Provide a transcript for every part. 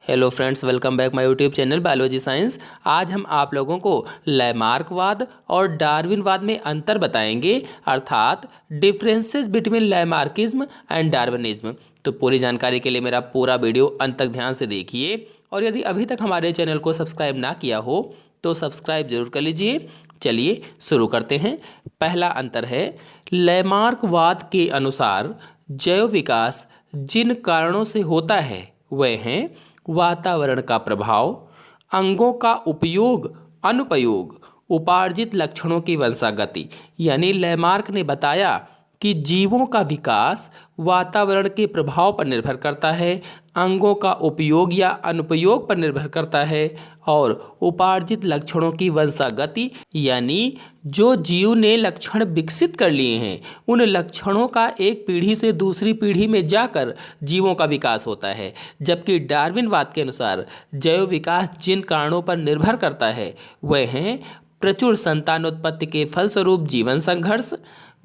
Hello friends, welcome back my YouTube channel biology science. आज हम आप लोगों को लैमार्कवाद और डार्विनवाद में अंतर बताएंगे, अर्थात differences between Lamarckism and Darwinism. तो पूरी जानकारी के लिए मेरा पूरा वीडियो अंत तक ध्यान से देखिए, और यदि अभी तक हमारे चैनल को सब्सक्राइब ना किया हो तो सब्सक्राइब जरूर कर लीजिए। चलिए शुरू करते हैं। पहला अंतर है, लैमार्कवाद के अनुसार जैव विकास जिन कारणों से होता है वह हैं वातावरण का प्रभाव, अंगों का उपयोग अनुपयोग, उपार्जित लक्षणों की वंशागति। यानी लैमार्क ने बताया कि जीवों का विकास वातावरण के प्रभाव पर निर्भर करता है, अंगों का उपयोग या अनुपयोग पर निर्भर करता है, और उपार्जित लक्षणों की वंशागति यानी जो जीव ने लक्षण विकसित कर लिए हैं उन लक्षणों का एक पीढ़ी से दूसरी पीढ़ी में जाकर जीवों का विकास होता है। जबकि डार्विनवाद के अनुसार जैव विकास जिन कारणों पर निर्भर करता है वह हैं प्रचुर संतानोत्पत्ति के फलस्वरूप जीवन संघर्ष,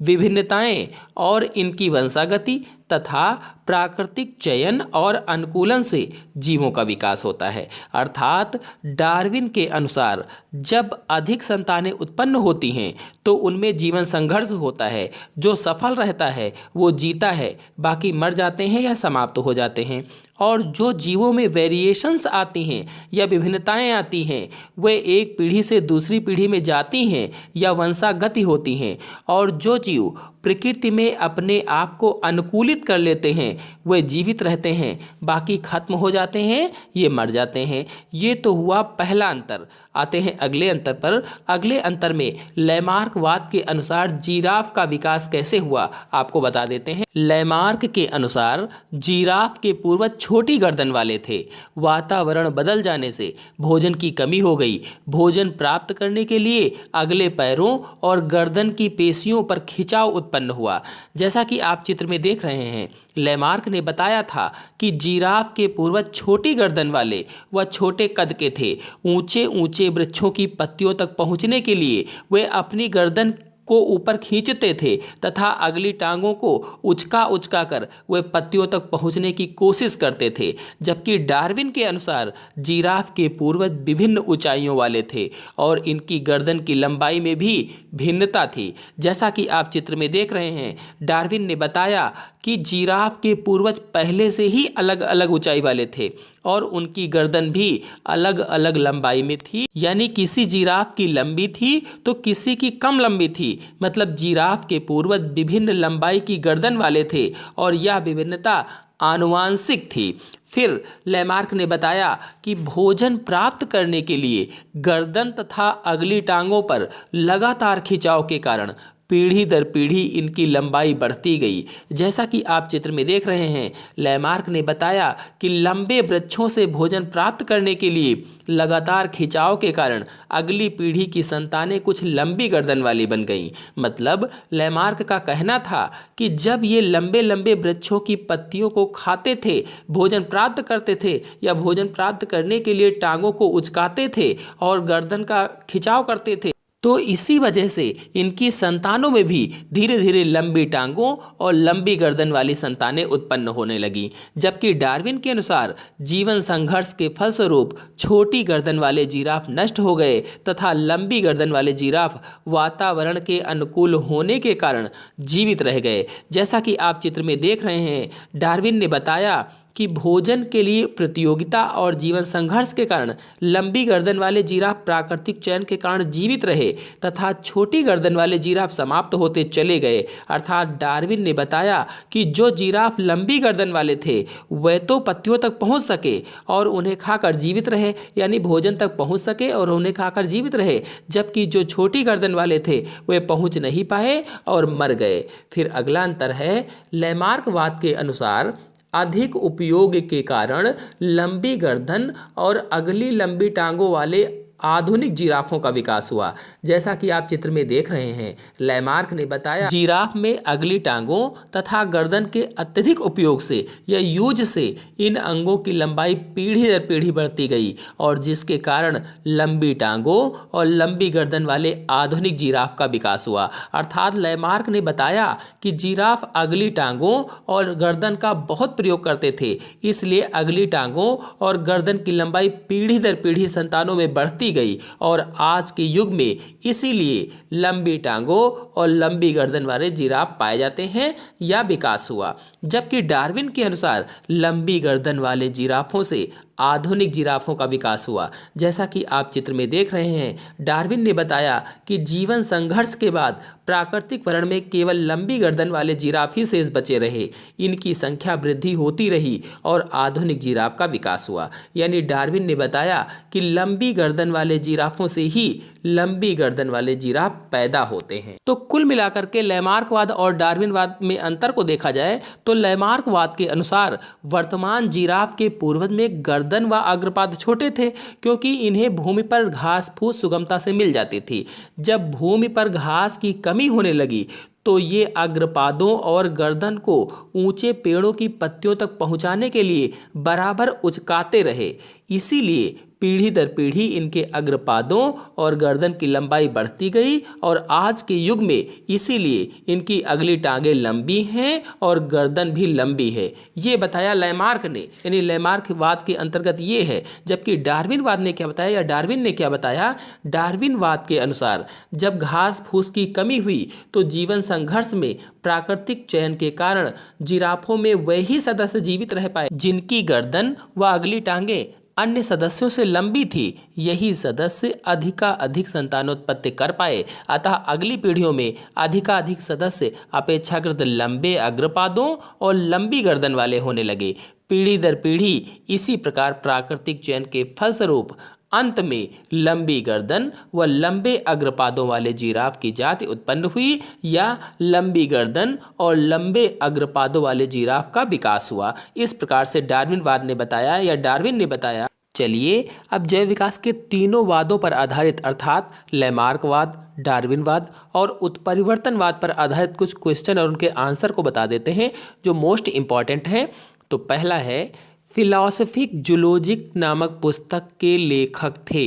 विभिन्नताएं और इनकी वंशागति, तथा प्राकृतिक चयन और अनुकूलन से जीवों का विकास होता है। अर्थात डार्विन के अनुसार जब अधिक संतानें उत्पन्न होती हैं तो उनमें जीवन संघर्ष होता है। जो सफल रहता है वो जीता है, बाकी मर जाते हैं या समाप्त हो जाते हैं। और जो जीवों में वेरिएशंस आती हैं या विभिन्नताएं आती हैं वे एक पीढ़ी से दूसरी पीढ़ी में जाती हैं या वंशागति होती हैं। और जो जीव प्रकृति में अपने आप को अनुकूलित कर लेते हैं वे जीवित रहते हैं, बाकी खत्म हो जाते हैं, ये मर जाते हैं। ये तो हुआ पहला अंतर। आते हैं अगले अंतर पर। अगले अंतर में लैमार्कवाद के अनुसार जिराफ का विकास कैसे हुआ आपको बता देते हैं। लैमार्क के अनुसार जिराफ के पूर्वज छोटी गर्दन वाले थे। वातावरण बदल जाने से भोजन की कमी हो गई। भोजन प्राप्त करने के लिए अगले पैरों और गर्दन की पेशियों पर खिंचाव उत्पन्न हुआ। जैसा कि आप चित्र में देख रहे हैं, लैमार्क ने बताया था कि जिराफ के पूर्वज छोटी गर्दन वाले व छोटे कद के थे। ऊंचे ऊंचे वृक्षों की पत्तियों तक पहुंचने के लिए वे अपनी गर्दन को ऊपर खींचते थे तथा अगली टांगों को उचका उचका कर वे पत्तियों तक पहुंचने की कोशिश करते थे। जबकि डार्विन के अनुसार जिराफ के पूर्वज विभिन्न ऊंचाइयों वाले थे और इनकी गर्दन की लंबाई में भी भिन्नता थी। जैसा कि आप चित्र में देख रहे हैं, डार्विन ने बताया कि जिराफ के पूर्वज पहले से ही अलग अलग ऊंचाई वाले थे और उनकी गर्दन भी अलग अलग लंबाई में थी। यानी किसी जिराफ की लंबी थी तो किसी की कम लंबी थी। मतलब जिराफ के पूर्वज विभिन्न लंबाई की गर्दन वाले थे और यह विभिन्नता आनुवांशिक थी। फिर लैमार्क ने बताया कि भोजन प्राप्त करने के लिए गर्दन तथा अगली टांगों पर लगातार खिंचाव के कारण पीढ़ी दर पीढ़ी इनकी लंबाई बढ़ती गई। जैसा कि आप चित्र में देख रहे हैं, लैमार्क ने बताया कि लंबे वृक्षों से भोजन प्राप्त करने के लिए लगातार खिंचाव के कारण अगली पीढ़ी की संतानें कुछ लंबी गर्दन वाली बन गईं। मतलब लैमार्क का कहना था कि जब ये लंबे लंबे वृक्षों की पत्तियों को खाते थे, भोजन प्राप्त करते थे या भोजन प्राप्त करने के लिए टांगों को उचकाते थे और गर्दन का खिंचाव करते थे, तो इसी वजह से इनकी संतानों में भी धीरे धीरे लंबी टांगों और लंबी गर्दन वाली संतानें उत्पन्न होने लगीं। जबकि डार्विन के अनुसार जीवन संघर्ष के फलस्वरूप छोटी गर्दन वाले जिराफ नष्ट हो गए तथा लंबी गर्दन वाले जिराफ वातावरण के अनुकूल होने के कारण जीवित रह गए। जैसा कि आप चित्र में देख रहे हैं, डार्विन ने बताया कि भोजन के लिए प्रतियोगिता और जीवन संघर्ष के कारण लंबी गर्दन वाले जिराफ प्राकृतिक चयन के कारण जीवित रहे तथा छोटी गर्दन वाले जिराफ समाप्त होते चले गए। अर्थात डार्विन ने बताया कि जो जिराफ लंबी गर्दन वाले थे वह तो पत्तियों तक पहुंच सके और उन्हें खाकर जीवित रहे, यानी भोजन तक पहुंच सके और उन्हें खाकर जीवित रहे, जबकि जो छोटी गर्दन वाले थे वे पहुंच नहीं पाए और मर गए। फिर अगला अंतर है, लैमार्कवाद के अनुसार अधिक उपयोग के कारण लंबी गर्दन और अगली लंबी टांगों वाले आधुनिक जिराफों का विकास हुआ। जैसा कि आप चित्र में देख रहे हैं, लैमार्क ने बताया जिराफ में अगली टांगों तथा गर्दन के अत्यधिक उपयोग से या यूज से इन अंगों की लंबाई पीढ़ी दर पीढ़ी बढ़ती गई और जिसके कारण लंबी टांगों और लंबी गर्दन वाले आधुनिक जिराफ का विकास हुआ। अर्थात लैमार्क ने बताया कि जिराफ अगली टांगों और गर्दन का बहुत प्रयोग करते थे, इसलिए अगली टांगों और गर्दन की लंबाई पीढ़ी दर पीढ़ी संतानों में बढ़ती गई और आज के युग में इसीलिए लंबी टांगों और लंबी गर्दन वाले जिराफ पाए जाते हैं या विकास हुआ। जबकि डार्विन के अनुसार लंबी गर्दन वाले जिराफों से आधुनिक जिराफों का विकास हुआ। जैसा कि आप चित्र में देख रहे हैं, डार्विन ने बताया कि जीवन संघर्ष के बाद प्राकृतिक वर्ण में केवल लंबी गर्दन वाले जिराफ ही शेष बचे रहे। इनकी संख्या वृद्धि होती रही और आधुनिक जिराफ का विकास हुआ। यानी डार्विन ने बताया कि लंबी गर्दन वाले जिराफों से ही लंबी गर्दन वाले जिराफ पैदा होते हैं। तो कुल मिलाकर के लैमार्कवाद और डार्विनवाद में अंतर को देखा जाए तो लैमार्कवाद के अनुसार वर्तमान जिराफ के पूर्वज में गर्दन व अग्रपाद छोटे थे, क्योंकि इन्हें भूमि पर घास फूस सुगमता से मिल जाती थी। जब भूमि पर घास की कमी होने लगी तो ये अग्रपादों और गर्दन को ऊंचे पेड़ों की पत्तियों तक पहुंचाने के लिए बराबर उचकाते रहे। इसीलिए पीढ़ी दर पीढ़ी इनके अग्रपादों और गर्दन की लंबाई बढ़ती गई और आज के युग में इसीलिए इनकी अगली टांगें लंबी हैं और गर्दन भी लंबी है। ये बताया लैमार्क ने, यानी लैमार्कवाद के अंतर्गत ये है। जबकि डार्विनवाद ने क्या बताया या डार्विन ने क्या बताया, डार्विनवाद के अनुसार जब घास फूस की कमी हुई तो जीवन संघर्ष में प्राकृतिक चयन के कारण जिराफों में वही सदस्य जीवित रह पाए जिनकी गर्दन व अगली टांगें अन्य सदस्यों से लंबी थी। यही सदस्य अधिकाधिक संतानोत्पत्ति कर पाए। अतः अगली पीढ़ियों में अधिकाधिक सदस्य अपेक्षाकृत लंबे अग्रपादों और लंबी गर्दन वाले होने लगे। पीढ़ी दर पीढ़ी इसी प्रकार प्राकृतिक चयन के फलस्वरूप अंत में लंबी गर्दन व लंबे अग्रपादों वाले जिराफ की जाति उत्पन्न हुई या लंबी गर्दन और लंबे अग्रपादों वाले जिराफ का विकास हुआ। इस प्रकार से डार्विनवाद ने बताया या डार्विन ने बताया। चलिए अब जैव विकास के तीनों वादों पर आधारित अर्थात लैमार्कवाद, डार्विनवाद और उत्परिवर्तनवाद पर आधारित कुछ क्वेश्चन और उनके आंसर को बता देते हैं जो मोस्ट इम्पॉर्टेंट हैं। तो पहला है, फिलॉसफिक जूलॉजिक नामक पुस्तक के लेखक थे।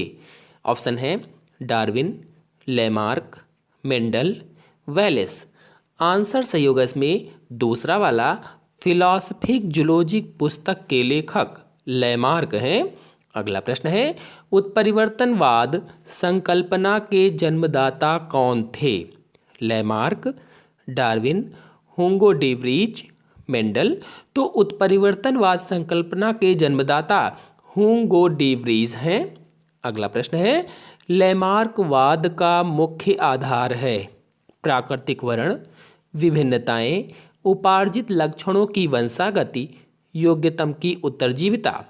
ऑप्शन है Darwin, Lamarck, Mendel, Wallace. Answer सही होगा इसमें दूसरा वाला, फिलॉसफिक जूलॉजिक पुस्तक के लेखक लैमार्क हैं। अगला प्रश्न है, उत्परिवर्तनवाद संकल्पना के जन्मदाता कौन थे? Lamarck, Darwin, Hugo de Vries, Mendel. तो उत्परिवर्तनवाद संकल्पना के जन्मदाता हुंगो डी व्रीज हैं। अगला प्रश्न है, लैमार्कवाद का मुख्य आधार है प्राकृतिक वर्ण, विभिन्नताएं, उपार्जित लक्षणों की वंशागति, योग्यतम की उत्तरजीविता।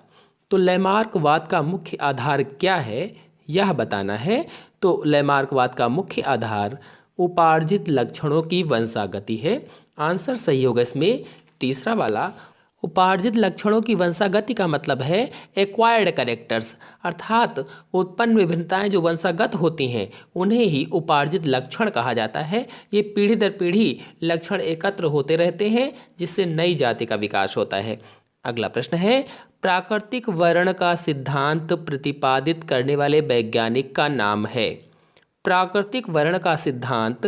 तो लैमार्कवाद का मुख्य आधार क्या है यह बताना है। तो लैमार्कवाद का मुख्य आधार उपार्जित लक्षणों की वंशागति है। आंसर सही होगा इसमें तीसरा वाला। उपार्जित लक्षणों की वंशागति का मतलब है एक्वायर्ड कैरेक्टर्स, अर्थात उत्पन्न विभिन्नताएं जो वंशागत होती हैं उन्हें ही उपार्जित लक्षण कहा जाता है। ये पीढ़ी दर पीढ़ी लक्षण एकत्र होते रहते हैं जिससे नई जाति का विकास होता है। अगला प्रश्न है, प्राकृतिक वर्ण का सिद्धांत प्रतिपादित करने वाले वैज्ञानिक का नाम है। प्राकृतिक वर्ण का सिद्धांत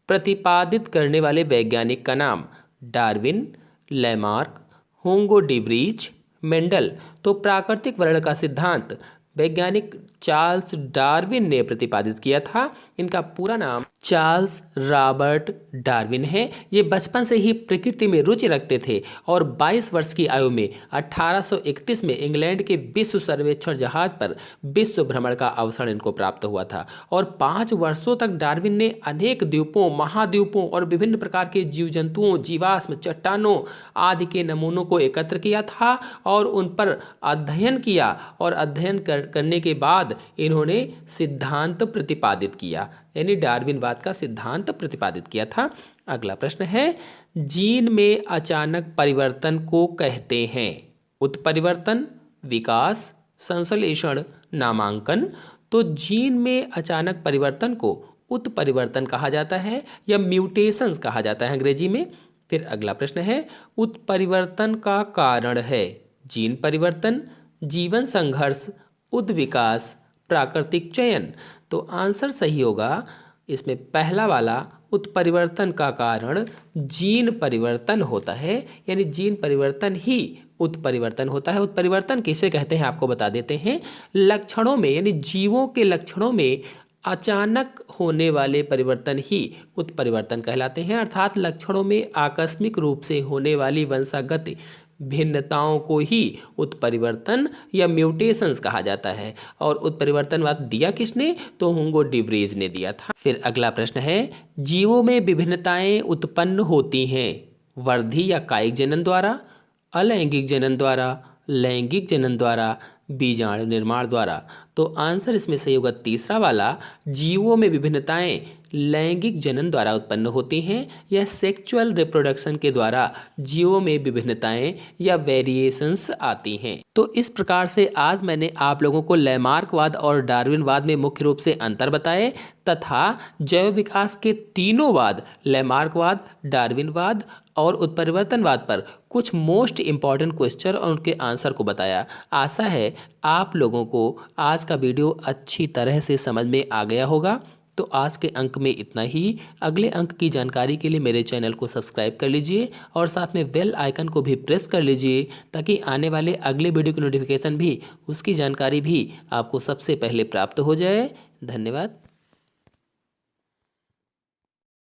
प्रतिपादित करने वाले वैज्ञानिक का नाम Darwin, Lamarck, Hugo de Vries, Mendel. तो प्राकृतिक वर्ण का सिद्धांत वैज्ञानिक चार्ल्स डार्विन ने प्रतिपादित किया था। इनका पूरा नाम चार्ल्स रॉबर्ट डार्विन है। ये बचपन से ही प्रकृति में रुचि रखते थे और 22 वर्ष की आयु में 1831 में इंग्लैंड के विश्व सर्वेक्षण जहाज पर विश्व भ्रमण का अवसर इनको प्राप्त हुआ था और 5 वर्षों तक डार्विन ने अनेक द्वीपों, महाद्वीपों और विभिन्न प्रकार के जीव जंतुओं, जीवाश्म, चट्टानों आदि के नमूनों को एकत्र किया था और उन पर अध्ययन किया और अध्ययन करने के बाद इन्होंने सिद्धांत प्रतिपादित किया, यानी डार्विनवाद का सिद्धांत प्रतिपादित किया था। अगला प्रश्न है, जीन में अचानक परिवर्तन को कहते हैं उत्परिवर्तन, विकास, संश्लेषण, नामांकन। तो जीन में अचानक परिवर्तन को उत्परिवर्तन कहा जाता है या म्यूटेशंस कहा जाता है अंग्रेजी में। फिर अगला प्रश्न है, उत्परिवर्तन का कारण है जीन परिवर्तन, जीवन संघर्ष, उद्विकास, प्राकृतिक चयन। तो आंसर सही होगा इसमें पहला वाला, उत्परिवर्तन का कारण जीन परिवर्तन होता है, यानी जीन परिवर्तन ही उत्परिवर्तन होता है। उत्परिवर्तन किसे कहते हैं आपको बता देते हैं। लक्षणों में यानी जीवों के लक्षणों में अचानक होने वाले परिवर्तन ही उत्परिवर्तन कहलाते हैं, अर्थात लक्षणों में आकस्मिक रूप से होने वाली वंशागत भिन्नताओं को ही उत्परिवर्तन या म्यूटेशंस कहा जाता है। और उत्परिवर्तनवाद दिया किसने? तो हुंगो डी व्रीज ने दिया था। फिर अगला प्रश्न है, जीवों में विभिन्नताएं उत्पन्न होती हैं वृद्धि या कायिक जनन द्वारा, अलैंगिक जनन द्वारा, लैंगिक जनन द्वारा, बीजाणु निर्माण द्वारा। तो आंसर इसमें सही होगा तीसरा वाला, जीवों में विभिन्नताएं लैंगिक जनन द्वारा उत्पन्न होती हैं या सेक्सुअल रिप्रोडक्शन के द्वारा जीवों में विभिन्नताएं या वेरिएशंस आती हैं। तो इस प्रकार से आज मैंने आप लोगों को लैमार्कवाद और डार्विनवाद में मुख्य रूप से अंतर बताए तथा जैव विकास के तीनों वाद, लैमार्कवाद, डार्विनवाद और उत्परिवर्तनवाद पर कुछ मोस्ट इम्पॉर्टेंट क्वेश्चन और उनके आंसर को बताया। आशा है आप लोगों को आज का वीडियो अच्छी तरह से समझ में आ गया होगा। तो आज के अंक में इतना ही। अगले अंक की जानकारी के लिए मेरे चैनल को सब्सक्राइब कर लीजिए और साथ में बेल आइकन को भी प्रेस कर लीजिए ताकि आने वाले अगले वीडियो की नोटिफिकेशन भी, उसकी जानकारी भी आपको सबसे पहले प्राप्त हो जाए। धन्यवाद।